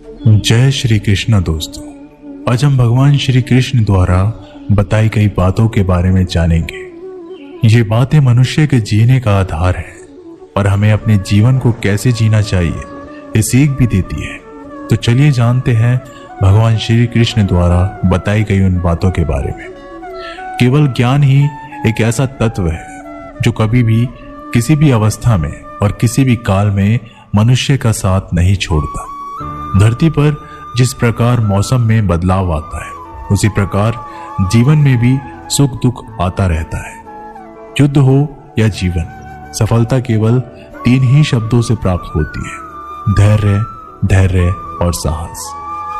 जय श्री कृष्ण दोस्तों, आज हम भगवान श्री कृष्ण द्वारा बताई गई बातों के बारे में जानेंगे। ये बातें मनुष्य के जीने का आधार है और हमें अपने जीवन को कैसे जीना चाहिए ये सीख भी देती है। तो चलिए जानते हैं भगवान श्री कृष्ण द्वारा बताई गई उन बातों के बारे में। केवल ज्ञान ही एक ऐसा तत्व है जो कभी भी किसी भी अवस्था में और किसी भी काल में मनुष्य का साथ नहीं छोड़ता। धरती पर जिस प्रकार मौसम में बदलाव आता है, उसी प्रकार जीवन में भी सुख दुख आता रहता है। युद्ध हो या जीवन, सफलता केवल 3 ही शब्दों से प्राप्त होती है: धैर्य, धैर्य और साहस।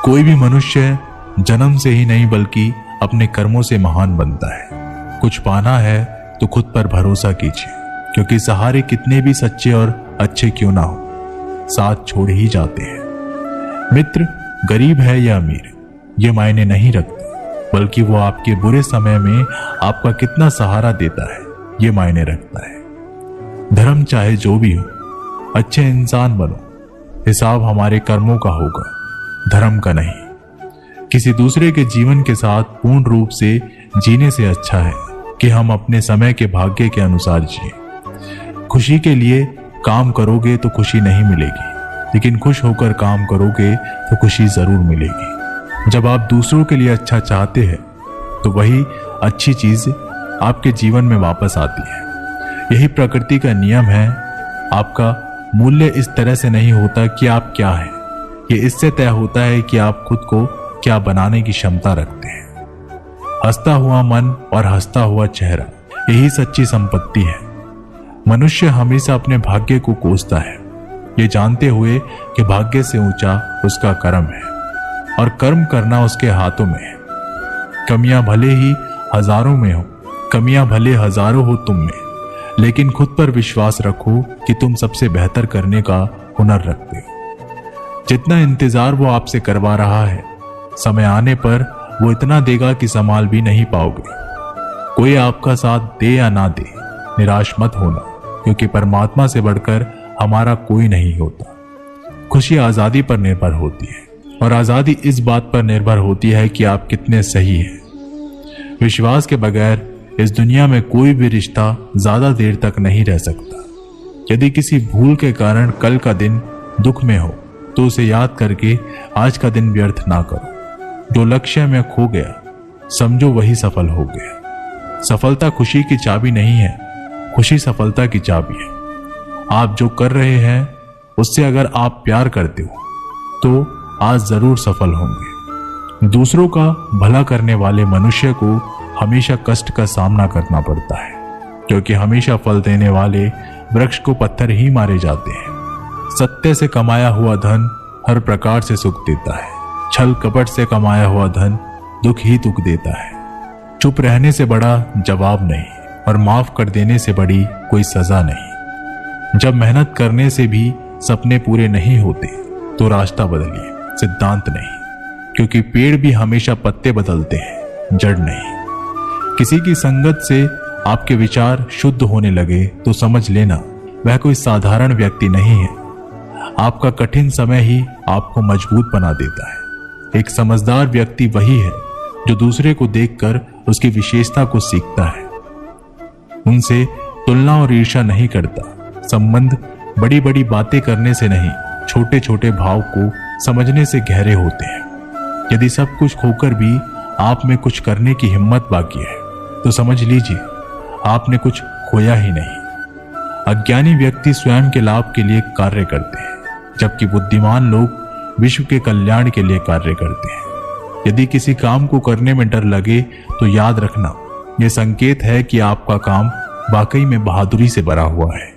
कोई भी मनुष्य जन्म से ही नहीं बल्कि अपने कर्मों से महान बनता है। कुछ पाना है तो खुद पर भरोसा कीजिए, क्योंकि सहारे कितने भी सच्चे और अच्छे क्यों ना हो, साथ छोड़ ही जाते हैं। मित्र गरीब है या अमीर ये मायने नहीं रखते, बल्कि वो आपके बुरे समय में आपका कितना सहारा देता है ये मायने रखता है। धर्म चाहे जो भी हो, अच्छे इंसान बनो, हिसाब हमारे कर्मों का होगा, धर्म का नहीं। किसी दूसरे के जीवन के साथ पूर्ण रूप से जीने से अच्छा है कि हम अपने समय के भाग्य के अनुसार जिए। खुशी के लिए काम करोगे तो खुशी नहीं मिलेगी, लेकिन खुश होकर काम करोगे तो खुशी जरूर मिलेगी। जब आप दूसरों के लिए अच्छा चाहते हैं तो वही अच्छी चीज आपके जीवन में वापस आती है। यही प्रकृति का नियम है। आपका मूल्य इस तरह से नहीं होता कि आप क्या हैं, ये इससे तय होता है कि आप खुद को क्या बनाने की क्षमता रखते हैं। हंसता हुआ मन और हंसता हुआ चेहरा, यही सच्ची संपत्ति है। मनुष्य हमेशा अपने भाग्य को कोसता है, ये जानते हुए कि भाग्य से ऊंचा उसका कर्म है और कर्म करना उसके हाथों में है। कमियां भले ही हजारों में हो, कमियां भले हजारों हो तुम में, लेकिन खुद पर विश्वास रखो कि तुम सबसे बेहतर करने का हुनर रखते हो। जितना इंतजार वो आपसे करवा रहा है, समय आने पर वो इतना देगा कि संभाल भी नहीं पाओगे। कोई आपका साथ दे या ना दे, निराश मत होना, क्योंकि परमात्मा से बढ़कर हमारा कोई नहीं होता। खुशी आजादी पर निर्भर होती है, और आजादी इस बात पर निर्भर होती है कि आप कितने सही हैं। विश्वास के बगैर इस दुनिया में कोई भी रिश्ता ज्यादा देर तक नहीं रह सकता। यदि किसी भूल के कारण कल का दिन दुख में हो तो उसे याद करके आज का दिन व्यर्थ ना करो। जो लक्ष्य में खो गया समझो वही सफल हो गया। सफलता खुशी की चाबी नहीं है, खुशी सफलता की चाबी है। आप जो कर रहे हैं उससे अगर आप प्यार करते हो तो आज जरूर सफल होंगे। दूसरों का भला करने वाले मनुष्य को हमेशा कष्ट का सामना करना पड़ता है, क्योंकि हमेशा फल देने वाले वृक्ष को पत्थर ही मारे जाते हैं। सत्य से कमाया हुआ धन हर प्रकार से सुख देता है, छल कपट से कमाया हुआ धन दुख ही दुख देता है। चुप रहने से बड़ा जवाब नहीं, और माफ कर देने से बड़ी कोई सजा नहीं। जब मेहनत करने से भी सपने पूरे नहीं होते तो रास्ता बदलिए, सिद्धांत नहीं, क्योंकि पेड़ भी हमेशा पत्ते बदलते हैं, जड़ नहीं। किसी की संगत से आपके विचार शुद्ध होने लगे तो समझ लेना वह कोई साधारण व्यक्ति नहीं है। आपका कठिन समय ही आपको मजबूत बना देता है। एक समझदार व्यक्ति वही है जो दूसरे को देखकर उसकी विशेषता को सीखता है, उनसे तुलना और ईर्ष्या नहीं करता। संबंध बड़ी बड़ी बातें करने से नहीं, छोटे छोटे भाव को समझने से गहरे होते हैं। यदि सब कुछ खोकर भी आप में कुछ करने की हिम्मत बाकी है तो समझ लीजिए आपने कुछ खोया ही नहीं। अज्ञानी व्यक्ति स्वयं के लाभ के लिए कार्य करते हैं, जबकि बुद्धिमान लोग विश्व के कल्याण के लिए कार्य करते हैं। यदि किसी काम को करने में डर लगे तो याद रखना, यह संकेत है कि आपका काम वाकई में बहादुरी से भरा हुआ है।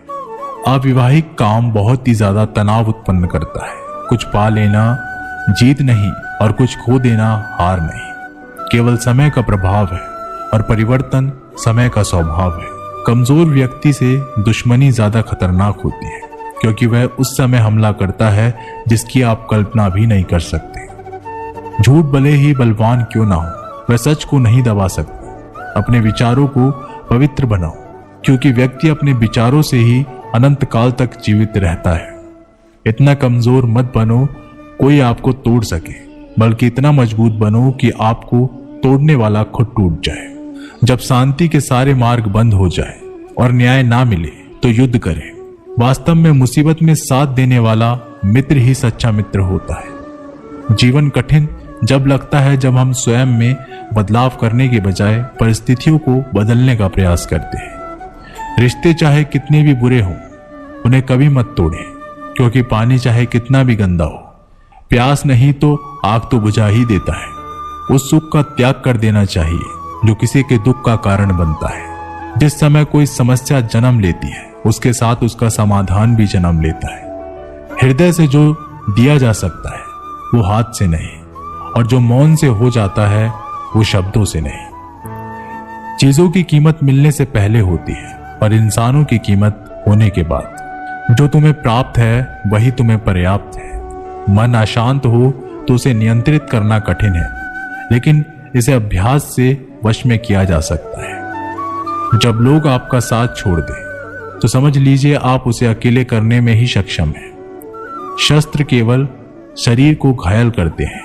अविवाहिक काम बहुत ही ज्यादा तनाव उत्पन्न करता है। कुछ पा लेना जीत नहीं और कुछ खो देना हार नहीं, केवल समय का प्रभाव है, और परिवर्तन समय का स्वभाव है। कमजोर व्यक्ति से दुश्मनी ज्यादा खतरनाक होती है, क्योंकि वह उस समय हमला करता है जिसकी आप कल्पना भी नहीं कर सकते। झूठ भले ही बलवान क्यों ना हो, वह सच को नहीं दबा सकता। अपने विचारों को पवित्र बनाओ, क्योंकि व्यक्ति अपने विचारों से ही अनंत काल तक जीवित रहता है। इतना कमजोर मत बनो कोई आपको तोड़ सके, बल्कि इतना मजबूत बनो कि आपको तोड़ने वाला खुद टूट जाए। जब शांति के सारे मार्ग बंद हो जाए और न्याय ना मिले तो युद्ध करें। वास्तव में मुसीबत में साथ देने वाला मित्र ही सच्चा मित्र होता है। जीवन कठिन जब लगता है जब हम स्वयं में बदलाव करने के बजाय परिस्थितियों को बदलने का प्रयास करते हैं। रिश्ते चाहे कितने भी बुरे हों, उन्हें कभी मत तोड़ें, क्योंकि पानी चाहे कितना भी गंदा हो, प्यास नहीं तो आग तो बुझा ही देता है। उस सुख का त्याग कर देना चाहिए जो किसी के दुख का कारण बनता है। जिस समय कोई समस्या जन्म लेती है, उसके साथ उसका समाधान भी जन्म लेता है। हृदय से जो दिया जा सकता है वो हाथ से नहीं, और जो मौन से हो जाता है वो शब्दों से नहीं। चीजों की कीमत मिलने से पहले होती है और इंसानों की कीमत होने के बाद। जो तुम्हें प्राप्त है वही तुम्हें पर्याप्त है। मन अशांत हो तो उसे नियंत्रित करना कठिन है, लेकिन इसे अभ्यास से वश में किया जा सकता है। जब लोग आपका साथ छोड़ दें तो समझ लीजिए आप उसे अकेले करने में ही सक्षम हैं। शस्त्र केवल शरीर को घायल करते हैं,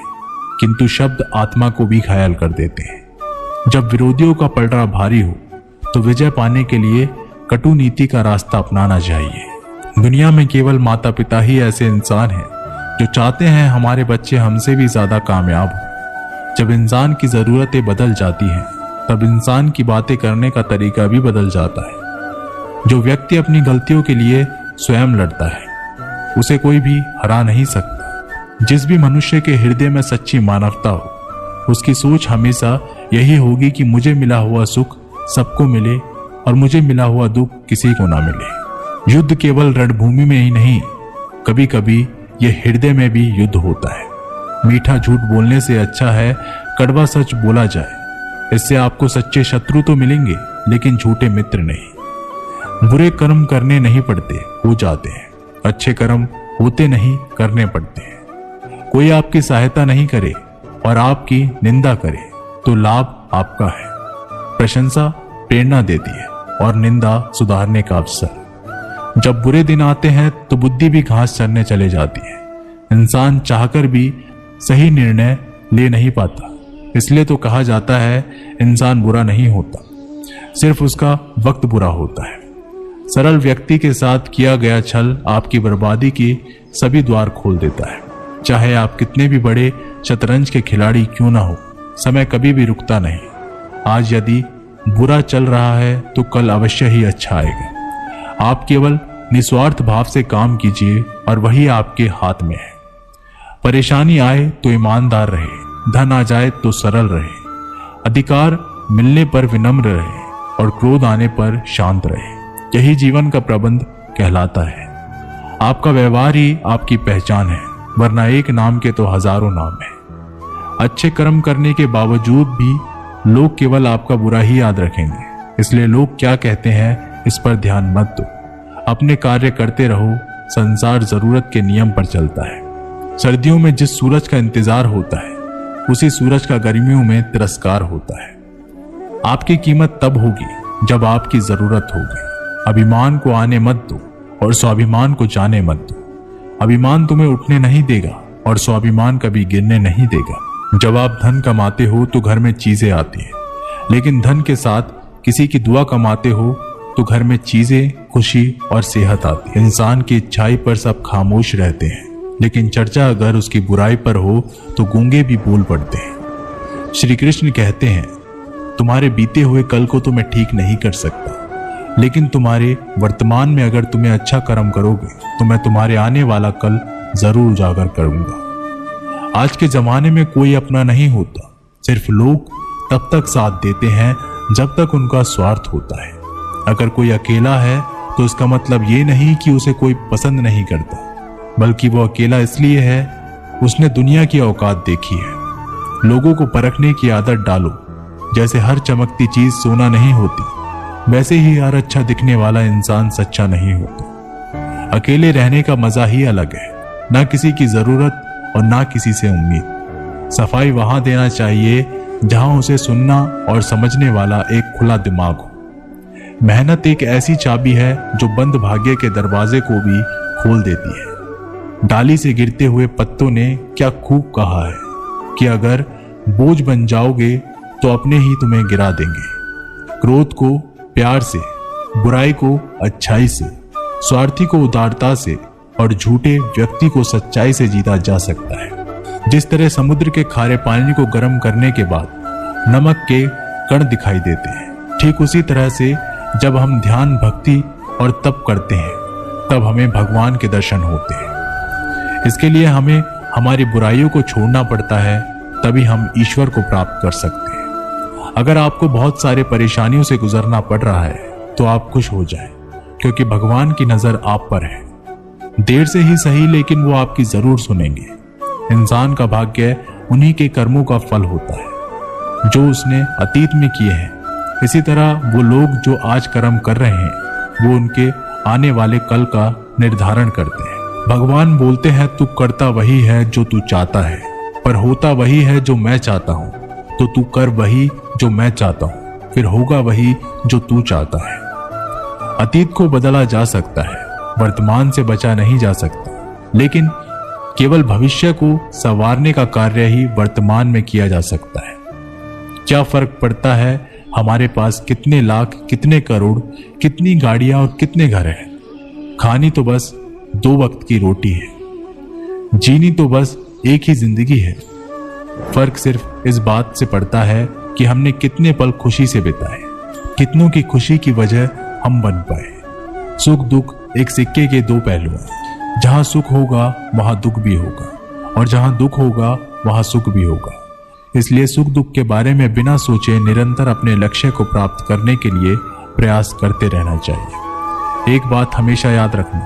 किंतु शब्द आत्मा को भी घायल कर देते हैं। जब विरोधियों का पलड़ा भारी हो तो विजय पाने के लिए कटु नीति का रास्ता अपनाना चाहिए। दुनिया में केवल माता पिता ही ऐसे इंसान हैं जो चाहते हैं हमारे बच्चे हमसे भी ज्यादा कामयाब हो। जब इंसान की जरूरतें बदल जाती हैं, तब इंसान की बातें करने का तरीका भी बदल जाता है। जो व्यक्ति अपनी गलतियों के लिए स्वयं लड़ता है, उसे कोई भी हरा नहीं सकता। जिस भी मनुष्य के हृदय में सच्ची मानवता हो, उसकी सोच हमेशा यही होगी कि मुझे मिला हुआ सुख सबको मिले और मुझे मिला हुआ दुख किसी को ना मिले। युद्ध केवल रणभूमि में ही नहीं, कभी कभी यह हृदय में भी युद्ध होता है। मीठा झूठ बोलने से अच्छा है कड़वा सच बोला जाए। इससे आपको सच्चे शत्रु तो मिलेंगे, लेकिन झूठे मित्र नहीं। बुरे कर्म करने नहीं पड़ते, हो जाते हैं। अच्छे कर्म होते नहीं, करने पड़ते हैं। कोई आपकी सहायता नहीं करे और आपकी निंदा करे तो लाभ आपका है। प्रशंसा प्रेरणा देती है और निंदा सुधारने का अवसर। जब बुरे दिन आते हैं तो बुद्धि भी घास चरने चले जाती है। इंसान चाहकर भी सही निर्णय ले नहीं पाता। इसलिए तो कहा जाता है इंसान बुरा नहीं होता, सिर्फ उसका वक्त बुरा होता है। सरल व्यक्ति के साथ किया गया छल आपकी बर्बादी के सभी द्वार खोल देता है। चाहे आप कितने भी बड़े शतरंज के खिलाड़ी क्यों ना हो, समय कभी भी रुकता नहीं। आज यदि बुरा चल रहा है तो कल अवश्य ही अच्छा आएगा। आप केवल निस्वार्थ भाव से काम कीजिए और वही आपके हाथ में है। परेशानी आए तो ईमानदार रहे, धन आ जाए तो सरल रहे, अधिकार मिलने पर विनम्र रहे और क्रोध आने पर शांत रहे। यही जीवन का प्रबंध कहलाता है। आपका व्यवहार ही आपकी पहचान है, वरना एक नाम के तो हजारों नाम हैं। अच्छे कर्म करने के बावजूद भी लोग केवल आपका बुरा ही याद रखेंगे। इसलिए लोग क्या कहते हैं इस पर ध्यान मत दो। अपने कार्य करते रहो। संसार जरूरत के नियम पर चलता है। सर्दियों में जिस सूरज का इंतजार होता है, उसी सूरज का गर्मियों में तिरस्कार होता है। आपकी कीमत तब होगी जब आपकी जरूरत होगी। अभिमान को आने मत दो और स्वाभिमान को जाने मत दो। अभिमान तुम्हें उठने नहीं देगा और स्वाभिमान कभी गिरने नहीं देगा। जब आप धन कमाते हो तो घर में चीजें आती हैं, लेकिन धन के साथ किसी की दुआ कमाते हो तो घर में चीजें, खुशी और सेहत आती है। इंसान की अच्छाई पर सब खामोश रहते हैं, लेकिन चर्चा अगर उसकी बुराई पर हो तो गूंगे भी बोल पड़ते हैं। श्री कृष्ण कहते हैं, तुम्हारे बीते हुए कल को तो मैं ठीक नहीं कर सकता, लेकिन तुम्हारे वर्तमान में अगर तुम्हें अच्छा कर्म करोगे तो मैं तुम्हारे आने वाला कल जरूर उजागर करूंगा। आज के जमाने में कोई अपना नहीं होता, सिर्फ लोग तब तक साथ देते हैं जब तक उनका स्वार्थ होता है। अगर कोई अकेला है तो इसका मतलब ये नहीं कि उसे कोई पसंद नहीं करता, बल्कि वो अकेला इसलिए है उसने दुनिया की औकात देखी है। लोगों को परखने की आदत डालो। जैसे हर चमकती चीज सोना नहीं होती, वैसे ही हर अच्छा दिखने वाला इंसान सच्चा नहीं होता। अकेले रहने का मजा ही अलग है, ना किसी की जरूरत और ना किसी से उम्मीद। सफाई वहां देना चाहिए जहां उसे सुनना और समझने वाला एक खुला दिमाग हो। मेहनत एक ऐसी चाबी है जो बंद भाग्य के दरवाजे को भी खोल देती है। डाली से गिरते हुए पत्तों ने क्या खूब कहा है कि अगर बोझ बन जाओगे तो अपने ही तुम्हें गिरा देंगे। क्रोध को प्यार से, बुराई को अच्छाई से, स्वार्थी को उदारता से और झूठे व्यक्ति को सच्चाई से जीता जा सकता है। जिस तरह समुद्र के खारे पानी को गर्म करने के बाद नमक के कण दिखाई देते हैं, ठीक उसी तरह से जब हम ध्यान, भक्ति और तप करते हैं तब हमें भगवान के दर्शन होते हैं। इसके लिए हमें हमारी बुराइयों को छोड़ना पड़ता है, तभी हम ईश्वर को प्राप्त कर सकते हैं। अगर आपको बहुत सारे परेशानियों से गुजरना पड़ रहा है तो आप खुश हो जाएं, क्योंकि भगवान की नजर आप पर है। देर से ही सही, लेकिन वो आपकी जरूर सुनेंगे। इंसान का भाग्य उन्हीं के कर्मों का फल होता है जो उसने अतीत में किए हैं। इसी तरह वो लोग जो आज कर्म कर रहे हैं वो उनके आने वाले कल का निर्धारण करते हैं। भगवान बोलते हैं तू करता वही है जो तू चाहता है, पर होता वही है जो मैं चाहता हूँ। तो तू कर वही जो मैं चाहता हूँ, फिर होगा वही जो तू चाहता है। अतीत को बदला जा सकता है, वर्तमान से बचा नहीं जा सकता, लेकिन केवल भविष्य को संवारने का कार्य ही वर्तमान में किया जा सकता है। क्या फर्क पड़ता है हमारे पास कितने लाख, कितने करोड़, कितनी गाड़ियां और कितने घर हैं। खानी तो बस 2 वक्त की रोटी है, जीनी तो बस एक ही जिंदगी है। फर्क सिर्फ इस बात से पड़ता है कि हमने कितने पल खुशी से बिताए, कितनों की खुशी की वजह हम बन पाए। सुख दुख एक सिक्के के 2 पहलू हैं। जहां सुख होगा वहां दुख भी होगा, और जहां दुख होगा वहां सुख भी होगा। इसलिए सुख दुख के बारे में बिना सोचे निरंतर अपने लक्ष्य को प्राप्त करने के लिए प्रयास करते रहना चाहिए। एक बात हमेशा याद रखना,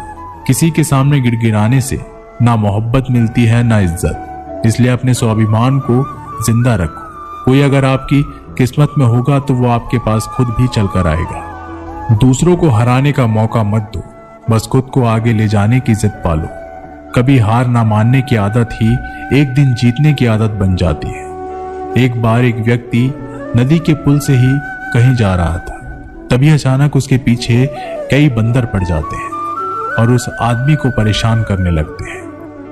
किसी के सामने गिड़गिड़ाने से ना मोहब्बत मिलती है ना इज्जत। इसलिए अपने स्वाभिमान को जिंदा रखो। कोई अगर आपकी किस्मत में होगा तो वो आपके पास खुद भी चलकर आएगा। दूसरों को हराने का मौका मत दो, बस खुद को आगे ले जाने की जिद पालो। कभी हार ना मानने की आदत ही एक दिन जीतने की आदत बन जाती है। एक बार एक व्यक्ति नदी के पुल से ही कहीं जा रहा था, तभी अचानक उसके पीछे कई बंदर पड़ जाते हैं और उस आदमी को परेशान करने लगते हैं।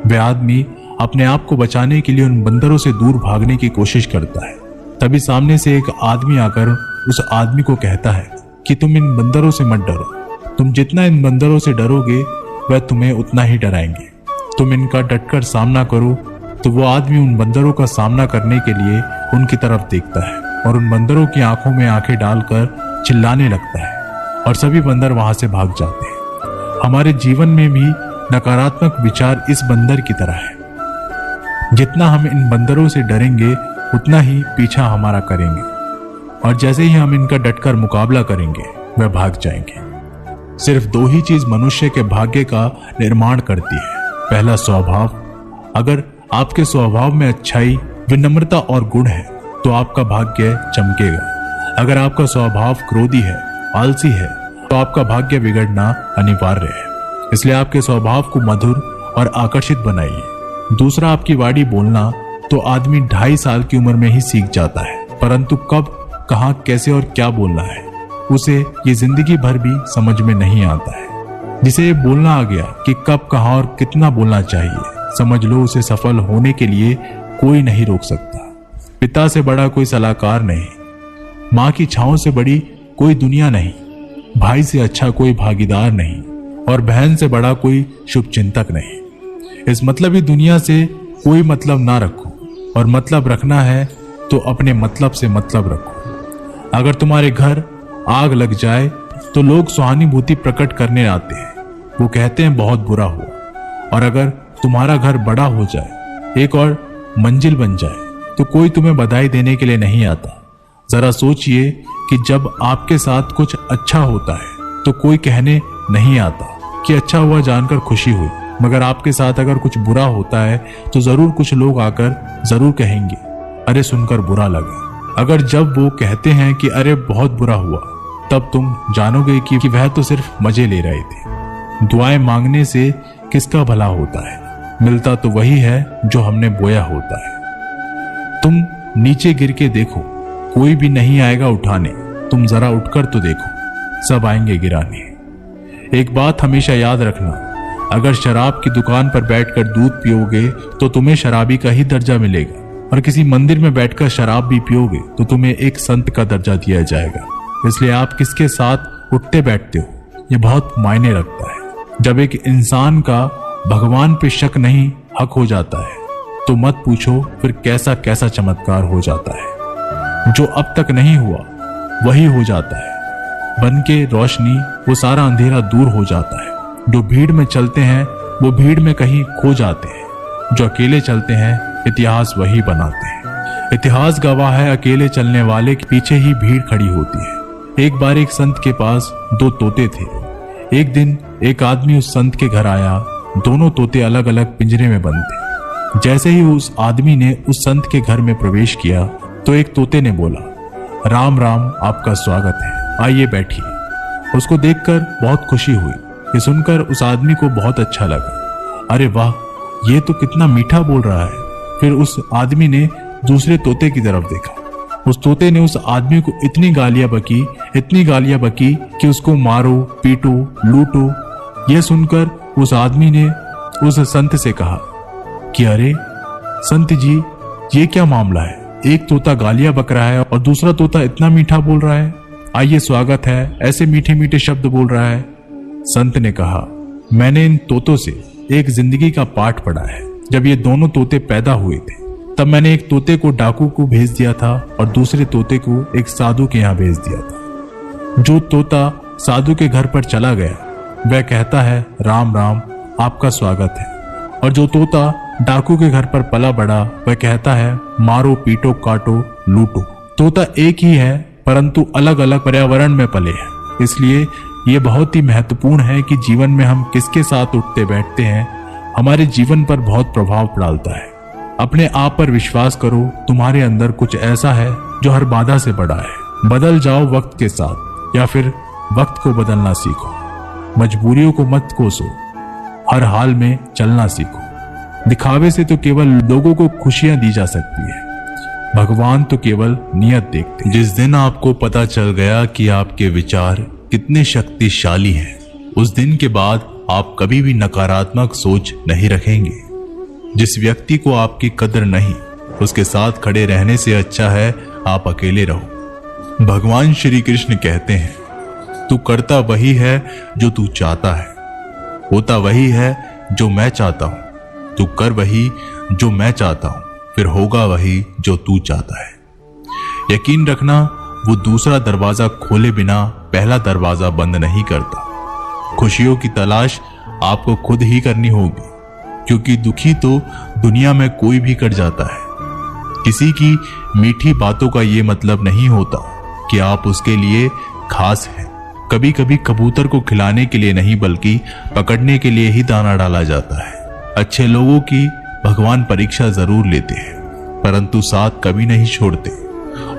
वह आदमी अपने आप को बचाने के लिए उन बंदरों से दूर भागने की कोशिश करता है। तभी सामने से एक आदमी आकर उस आदमी को कहता है कि तुम इन बंदरों से मत डरो, तुम जितना इन बंदरों से डरोगे वह तुम्हें उतना ही डराएंगे। तुम इनका डटकर सामना करो। तो वो आदमी उन बंदरों का सामना करने के लिए उनकी तरफ देखता है और उन बंदरों की आंखों में आंखें डालकर चिल्लाने लगता है और सभी बंदर वहां से भाग जाते हैं। हमारे जीवन में भी नकारात्मक विचार इस बंदर की तरह है। जितना हम इन बंदरों से डरेंगे उतना ही पीछा हमारा करेंगे, और जैसे ही हम इनका डटकर मुकाबला करेंगे वह भाग जाएंगे। सिर्फ 2 ही चीज मनुष्य के भाग्य का निर्माण करती है। पहला, स्वभाव। अगर आपके स्वभाव में अच्छाई, विनम्रता और गुण है तो आपका भाग्य चमकेगा। अगर आपका स्वभाव क्रोधी है, आलसी है, तो आपका भाग्य बिगड़ना अनिवार्य है। इसलिए आपके स्वभाव को मधुर और आकर्षित बनाइए। दूसरा, आपकी वाणी बोलना तो आदमी 2.5 साल की उम्र में ही सीख जाता है, परंतु कब, कहां, कैसे और क्या बोलना है उसे ये जिंदगी भर भी समझ में नहीं आता है। जिसे ये बोलना आ गया कि कब, कहां और कितना बोलना चाहिए, समझ लो उसे सफल होने के लिए कोई नहीं रोक सकता। पिता से बड़ा कोई सलाहकार नहीं, माँ की छांव से बड़ी कोई दुनिया नहीं, भाई से अच्छा कोई भागीदार नहीं, और बहन से बड़ा कोई शुभचिंतक नहीं। इस मतलबी दुनिया से कोई मतलब ना रखो, और मतलब रखना है तो अपने मतलब से मतलब रखो। अगर तुम्हारे घर आग लग जाए तो लोग सहानुभूति प्रकट करने आते हैं, वो कहते हैं बहुत बुरा हुआ। और अगर तुम्हारा घर बड़ा हो जाए, एक और मंजिल बन जाए, तो कोई तुम्हें बधाई देने के लिए नहीं आता। जरा सोचिए कि जब आपके साथ कुछ अच्छा होता है तो कोई कहने नहीं आता कि अच्छा हुआ जानकर खुशी हुई, मगर आपके साथ अगर कुछ बुरा होता है तो जरूर कुछ लोग आकर जरूर कहेंगे अरे सुनकर बुरा लगा। अगर जब वो कहते हैं कि अरे बहुत बुरा हुआ, तब तुम जानोगे कि वह तो सिर्फ मजे ले रहे थे। दुआएं मांगने से किसका भला होता है, मिलता तो वही है जो हमने बोया होता है। तुम नीचे गिर के देखो, कोई भी नहीं आएगा उठाने, तुम जरा उठकर तो देखो, सब आएंगे गिराने। एक बात हमेशा याद रखना, अगर शराब की दुकान पर बैठकर दूध पियोगे तो तुम्हें शराबी का ही दर्जा मिलेगा, और किसी मंदिर में बैठकर शराब भी पियोगे तो तुम्हें एक संत का दर्जा दिया जाएगा। इसलिए आप किसके साथ उठते बैठते हो ये बहुत मायने रखता है। जब एक इंसान का भगवान पे शक नहीं हक हो जाता है तो मत पूछो फिर कैसा कैसा चमत्कार हो जाता है। जो अब तक नहीं हुआ वही हो जाता है। बन के रोशनी वो सारा अंधेरा दूर हो जाता है। जो भीड़ में चलते हैं वो भीड़ में कहीं खो जाते हैं। जो अकेले चलते हैं इतिहास वही बनाते हैं। इतिहास गवाह है अकेले चलने वाले के पीछे ही भीड़ खड़ी होती है। एक बार एक संत के पास 2 तोते थे। एक दिन एक आदमी उस संत के घर आया। दोनों तोते अलग अलग पिंजरे में बंद थे। जैसे ही उस आदमी ने उस संत के घर में प्रवेश किया तो एक तोते ने बोला, राम राम, आपका स्वागत है, आइए बैठिए। उसको देखकर बहुत खुशी हुई। ये सुनकर उस आदमी को बहुत अच्छा लगा। अरे वाह, ये तो कितना मीठा बोल रहा है। फिर उस आदमी ने दूसरे तोते की तरफ देखा। उस तोते ने उस आदमी को इतनी गालियां बकी कि उसको मारो, पीटो, लूटो। यह सुनकर उस आदमी ने उस संत से कहा कि अरे संत जी, ये क्या मामला है? एक तोता गालियां बक रहा है और दूसरा तोता इतना मीठा बोल रहा है। आइए स्वागत है, ऐसे मीठे मीठे शब्द बोल रहा है। संत ने कहा, मैंने इन तोतों से एक जिंदगी का पाठ पढ़ा है। जब ये दोनों तोते पैदा हुए थे तब मैंने एक तोते को डाकू को भेज दिया था और दूसरे तोते को एक साधु के यहाँ भेज दिया था। जो तोता साधु के घर पर चला गया वह कहता है, राम राम, आपका स्वागत है। और जो तोता डाकू के घर पर पला बड़ा वह कहता है, मारो, पीटो, काटो, लूटो। तोता एक ही है परंतु अलग अलग पर्यावरण में पले हैं। इसलिए ये बहुत ही महत्वपूर्ण है कि जीवन में हम किसके साथ उठते बैठते हैं हमारे जीवन पर बहुत प्रभाव डालता है। अपने आप पर विश्वास करो, तुम्हारे अंदर कुछ ऐसा है जो हर बाधा से बड़ा है। बदल जाओ वक्त के साथ या फिर वक्त को बदलना सीखो। मजबूरियों को मत कोसो, हर हाल में चलना सीखो। दिखावे से तो केवल लोगों को खुशियां दी जा सकती है, भगवान तो केवल नियत देखते हैं। जिस दिन आपको पता चल गया कि आपके विचार कितने शक्तिशाली हैं, उस दिन के बाद आप कभी भी नकारात्मक सोच नहीं रखेंगे। जिस व्यक्ति को आपकी कदर नहीं, उसके साथ खड़े रहने से अच्छा है आप अकेले रहो। भगवान श्री कृष्ण कहते हैं, तू करता वही है जो तू चाहता है, होता वही है जो मैं चाहता हूं। तू कर वही जो मैं चाहता हूं, फिर होगा वही जो तू चाहता है। यकीन रखना, वो दूसरा दरवाजा खोले बिना पहला दरवाजा बंद नहीं करता। खुशियों की तलाश आपको खुद ही करनी होगी, क्योंकि दुखी तो दुनिया में कोई भी कर जाता है। किसी की मीठी बातों का ये मतलब नहीं होता कि आप उसके लिए खास हैं। कभी कभी कबूतर को खिलाने के लिए नहीं बल्कि पकड़ने के लिए ही दाना डाला जाता है। अच्छे लोगों की भगवान परीक्षा जरूर लेते हैं परंतु साथ कभी नहीं छोड़ते,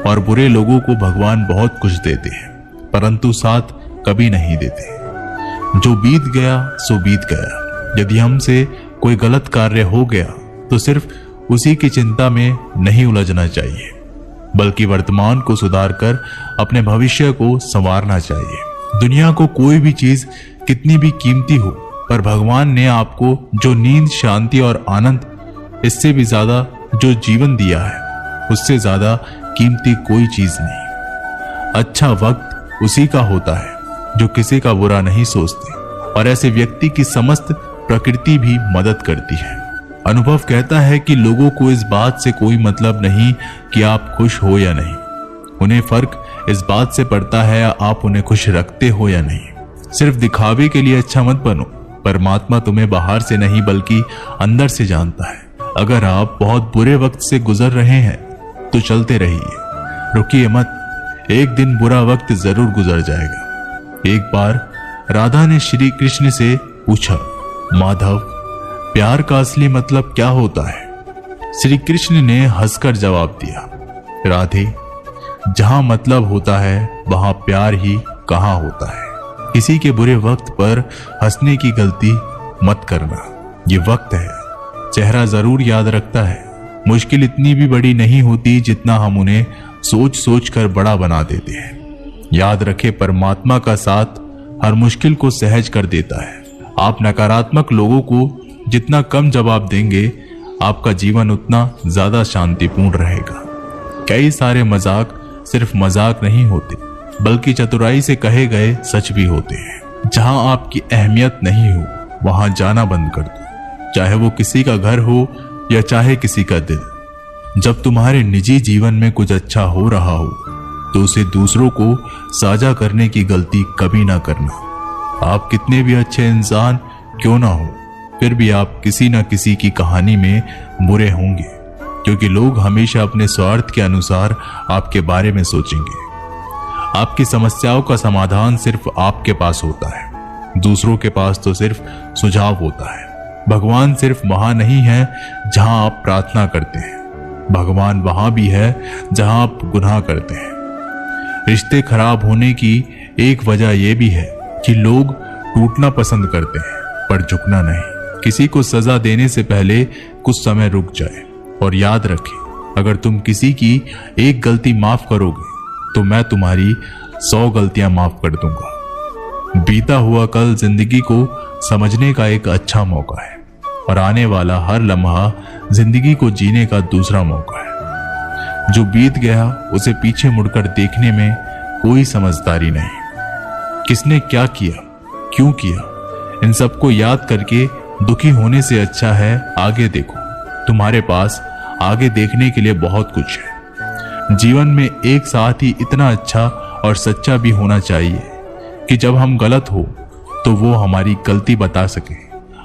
और बुरे लोगों को भगवान बहुत कुछ देते हैं परंतु साथ कभी नहीं देते। जो बीत गया सो बीत गया। यदि हमसे कोई गलत कार्य हो गया तो सिर्फ उसी की चिंता में नहीं उलझना चाहिए, बल्कि वर्तमान को सुधार कर अपने भविष्य को संवारना चाहिए। दुनिया को कोई भी चीज कितनी भी कीमती हो, पर भगवान ने आपको जो नींद, शांति और आनंद, इससे भी ज्यादा जो जीवन दिया है, उससे ज्यादा कीमती कोई चीज नहीं। अच्छा वक्त उसी का होता है जो किसी का बुरा नहीं सोचते, और ऐसे व्यक्ति की समस्त प्रकृति भी मदद करती है। अनुभव कहता है कि लोगों को इस बात से कोई मतलब नहीं कि आप खुश हो या नहीं, उन्हें फर्क इस बात से पड़ता है आप उन्हें खुश रखते हो या नहीं। सिर्फ दिखावे के लिए अच्छा मत बनो, परमात्मा तुम्हें बाहर से नहीं बल्कि अंदर से जानता है। अगर आप बहुत बुरे वक्त से गुजर रहे हैं तो चलते रहिए, रुकिए मत, एक दिन बुरा वक्त जरूर गुजर जाएगा। एक बार राधा ने श्री कृष्ण से पूछा, माधव, प्यार का असली मतलब क्या होता है? श्री कृष्ण ने हंसकर जवाब दिया, राधे, जहां मतलब होता है वहां प्यार ही कहां होता है। किसी के बुरे वक्त पर हंसने की गलती मत करना। ये वक्त है, चेहरा जरूर याद रखता है। मुश्किल इतनी भी बड़ी नहीं होती जितना हम उन्हें सोच सोच कर बड़ा बना देते हैं। याद रखे, परमात्मा का साथ हर मुश्किल को सहज कर देता है। आप नकारात्मक लोगों को जितना कम जवाब देंगे, आपका जीवन उतना ज्यादा शांतिपूर्ण रहेगा। कई सारे मजाक सिर्फ मजाक नहीं होते, बल्कि चतुराई से कहे गए सच भी होते हैं। जहां आपकी अहमियत नहीं हो, वहां जाना बंद कर दो, चाहे वो किसी का घर हो या चाहे किसी का दिल। जब तुम्हारे निजी जीवन में कुछ अच्छा हो रहा हो, तो उसे दूसरों को साझा करने की गलती कभी ना करना। आप कितने भी अच्छे इंसान क्यों ना हो, फिर भी आप किसी न किसी की कहानी में बुरे होंगे, क्योंकि लोग हमेशा अपने स्वार्थ के अनुसार आपके बारे में सोचेंगे। आपकी समस्याओं का समाधान सिर्फ आपके पास होता है, दूसरों के पास तो सिर्फ सुझाव होता है। भगवान सिर्फ वहां नहीं है जहां आप प्रार्थना करते हैं, भगवान वहां भी है जहां आप गुनाह करते हैं। रिश्ते खराब होने की एक वजह यह भी है कि लोग टूटना पसंद करते हैं, पर झुकना नहीं। किसी को सजा देने से पहले कुछ समय रुक जाए और याद रखें, अगर तुम किसी की एक गलती माफ करोगे तो मैं तुम्हारी 100 गलतियां माफ कर दूंगा। बीता हुआ कल जिंदगी को समझने का एक अच्छा मौका है, और आने वाला हर लम्हा जिंदगी को जीने का दूसरा मौका है। जो बीत गया उसे पीछे मुड़कर देखने में कोई समझदारी नहीं। किसने क्या किया, क्यों किया, इन सबको याद करके दुखी होने से अच्छा है आगे देखो। तुम्हारे पास आगे देखने के लिए बहुत कुछ है। जीवन में एक साथ ही इतना अच्छा और सच्चा भी होना चाहिए कि जब हम गलत हो तो वो हमारी गलती बता सके,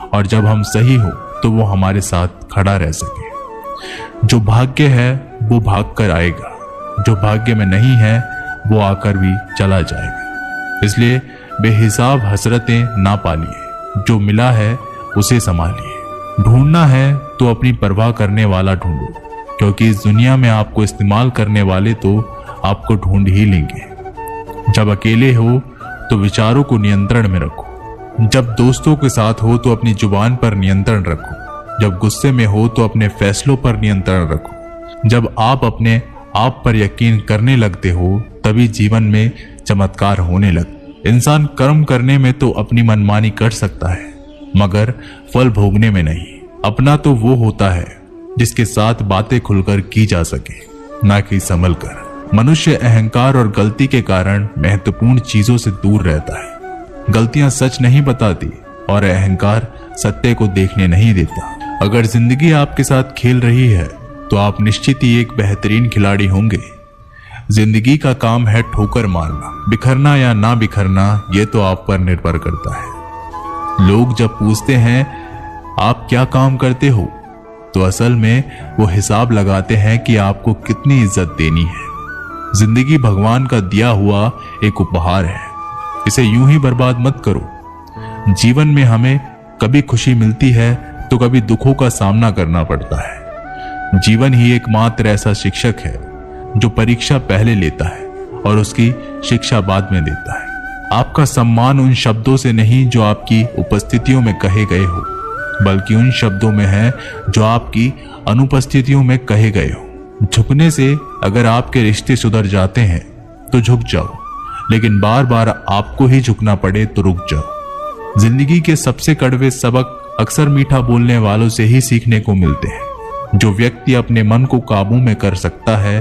और जब हम सही हो तो वो हमारे साथ खड़ा रह सके। जो भाग्य है वो भाग कर आएगा, जो भाग्य में नहीं है वो आकर भी चला जाएगा। इसलिए बेहिसाब हसरतें ना पालिए, जो मिला है उसे संभालिए। ढूंढना है तो अपनी परवाह करने वाला ढूंढो, क्योंकि इस दुनिया में आपको इस्तेमाल करने वाले तो आपको ढूंढ ही लेंगे। जब अकेले हो तो विचारों को नियंत्रण में रखो, जब दोस्तों के साथ हो तो अपनी जुबान पर नियंत्रण रखो, जब गुस्से में हो तो अपने फैसलों पर नियंत्रण रखो। जब आप अपने आप पर यकीन करने लगते हो तभी जीवन में चमत्कार होने लगते। इंसान कर्म करने में तो अपनी मनमानी कर सकता है, मगर फल भोगने में नहीं। अपना तो वो होता है जिसके साथ बातें खुलकर की जा सके, ना कि संभल कर। मनुष्य अहंकार और गलती के कारण महत्वपूर्ण चीजों से दूर रहता है। गलतियां सच नहीं बताती और अहंकार सत्य को देखने नहीं देता। अगर जिंदगी आपके साथ खेल रही है तो आप निश्चित ही एक बेहतरीन खिलाड़ी होंगे। जिंदगी का काम है ठोकर मारना, बिखरना या ना बिखरना ये तो आप पर निर्भर करता है। लोग जब पूछते हैं आप क्या काम करते हो, तो असल में वो हिसाब लगाते हैं कि आपको कितनी इज्जत देनी है। जिंदगी भगवान का दिया हुआ एक उपहार है, इसे यूं ही बर्बाद मत करो। जीवन में हमें कभी खुशी मिलती है तो कभी दुखों का सामना करना पड़ता है। जीवन ही एकमात्र ऐसा शिक्षक है जो परीक्षा पहले लेता है और उसकी शिक्षा बाद में देता है। आपका सम्मान उन शब्दों से नहीं जो आपकी उपस्थितियों में कहे गए हो, बल्कि उन शब्दों में है जो आपकी अनुपस्थितियों में कहे गए हो। झुकने से अगर आपके रिश्ते सुधर जाते हैं तो झुक जाओ, लेकिन बार बार आपको ही झुकना पड़े तो रुक जाओ। जिंदगी के सबसे कड़वे सबक अक्सर मीठा बोलने वालों से ही सीखने को मिलते हैं। जो व्यक्ति अपने मन को काबू में कर सकता है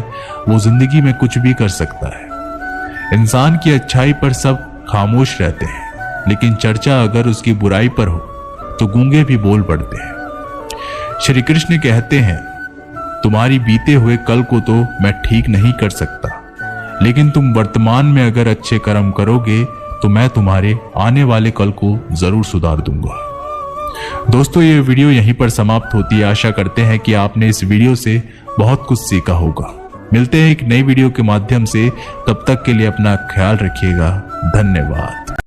वो जिंदगी में कुछ भी कर सकता है। इंसान की अच्छाई पर सब खामोश रहते हैं, लेकिन चर्चा अगर उसकी बुराई पर हो तो गूंगे भी बोल पड़ते हैं। श्री कृष्ण कहते हैं तुम्हारी बीते हुए कल को तो मैं ठीक नहीं कर सकता, लेकिन तुम वर्तमान में अगर अच्छे कर्म करोगे तो मैं तुम्हारे आने वाले कल को जरूर सुधार दूंगा। दोस्तों, ये वीडियो यहीं पर समाप्त होती है। आशा करते हैं कि आपने इस वीडियो से बहुत कुछ सीखा होगा। मिलते हैं एक नई वीडियो के माध्यम से, तब तक के लिए अपना ख्याल रखिएगा। धन्यवाद।